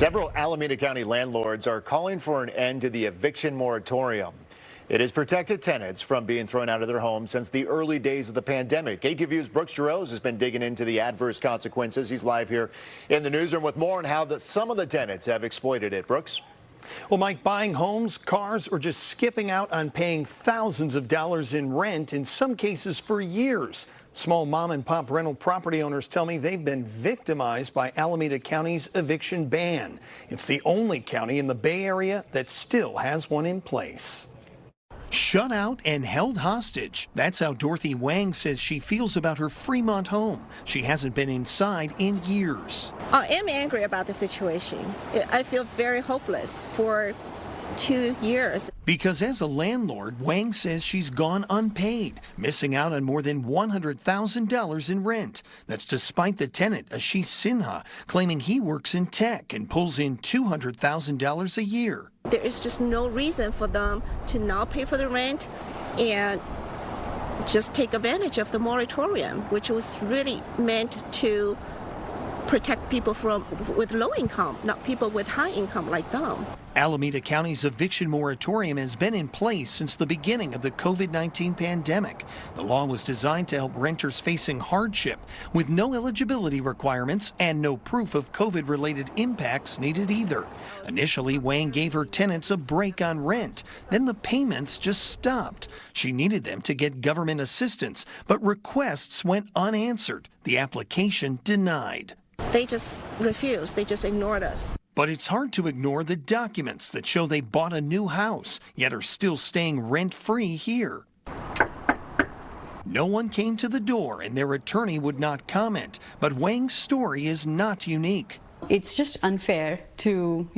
Several Alameda County landlords are calling for an end to the eviction moratorium. It has protected tenants from being thrown out of their homes since the early days of the pandemic. KTVU's Brooks Giroux has been digging into the adverse consequences. He's live here in the newsroom with more on how some of the tenants have exploited it. Brooks? Well, Mike, buying homes, cars, or just skipping out on paying thousands of dollars in rent, in some cases for years. Small mom and pop rental property owners tell me they've been victimized by Alameda County's eviction ban. It's the only county in the Bay Area that still has one in place. Shut out and held hostage. That's how Dorothy Wang says she feels about her Fremont home. She hasn't been inside in years. I am angry about the situation. I feel very hopeless for 2 years. Because as a landlord, Wang says she's gone unpaid, missing out on more than $100,000 in rent. That's despite the tenant, Ashish Sinha, claiming he works in tech and pulls in $200,000 a year. There is just no reason for them to not pay for the rent and just take advantage of the moratorium, which was really meant to protect people with low income, not people with high income like them. Alameda County's eviction moratorium has been in place since the beginning of the COVID-19 pandemic. The law was designed to help renters facing hardship with no eligibility requirements and no proof of COVID-related impacts needed either. Initially, Wang gave her tenants a break on rent. Then the payments just stopped. She needed them to get government assistance, but requests went unanswered. The application denied. They just refused. They just ignored us. But it's hard to ignore the documents that show they bought a new house, yet are still staying rent-free here. No one came to the door and their attorney would not comment, but Wang's story is not unique. It's just unfair to,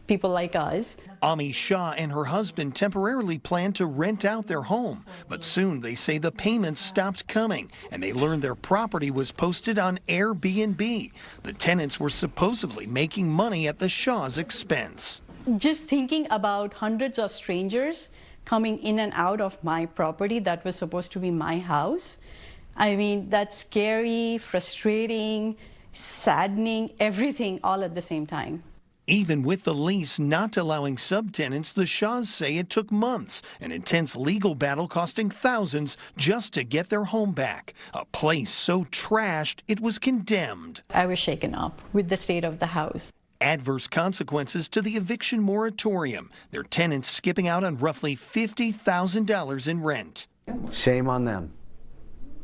people like us. Ami Shah and her husband temporarily planned to rent out their home, but soon they say the payments stopped coming and they learned their property was posted on Airbnb. The tenants were supposedly making money at the Shah's expense. Just thinking about hundreds of strangers coming in and out of my property that was supposed to be my house. I mean, that's scary, frustrating, saddening, everything all at the same time. Even with the lease not allowing subtenants, the Shahs say it took months, an intense legal battle costing thousands just to get their home back. A place so trashed it was condemned. I was shaken up with the state of the house. Adverse consequences to the eviction moratorium. Their tenants skipping out on roughly $50,000 in rent. Shame on them.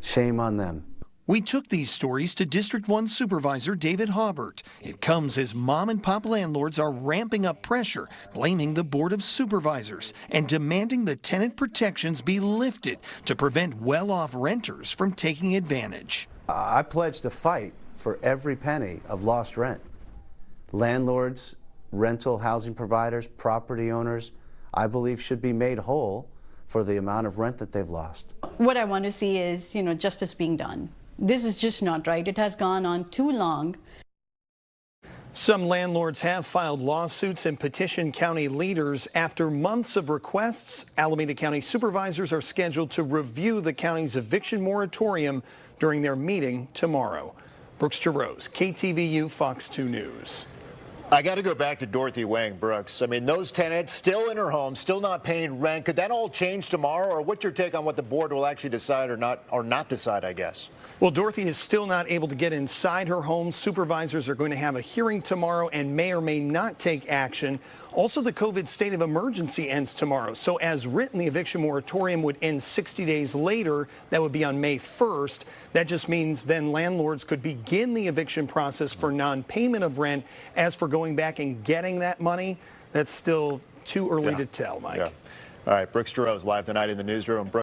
Shame on them. We took these stories to District 1 Supervisor David Haubert. It comes as mom and pop landlords are ramping up pressure, blaming the Board of Supervisors and demanding the tenant protections be lifted to prevent well-off renters from taking advantage. I pledge to fight for every penny of lost rent. Landlords, rental housing providers, property owners, I believe should be made whole for the amount of rent that they've lost. What I want to see is, justice being done. This is just not right. It has gone on too long. Some landlords have filed lawsuits and petitioned county leaders. After months of requests, Alameda County supervisors are scheduled to review the county's eviction moratorium during their meeting tomorrow. Brooks Giroux, KTVU, Fox 2 News. I got to go back to Dorothy Wang, Brooks. I mean, those tenants still in her home, still not paying rent. Could that all change tomorrow? Or what's your take on what the board will actually decide or not decide, I guess? Well, Dorothy is still not able to get inside her home. Supervisors are going to have a hearing tomorrow and may or may not take action. Also, the COVID state of emergency ends tomorrow. So as written, the eviction moratorium would end 60 days later. That would be on May 1st. That just means then landlords could begin the eviction process for non-payment of rent. As for going back and getting that money, that's still too early to tell, Mike. Yeah. All right, Brooks Giroux live tonight in the newsroom.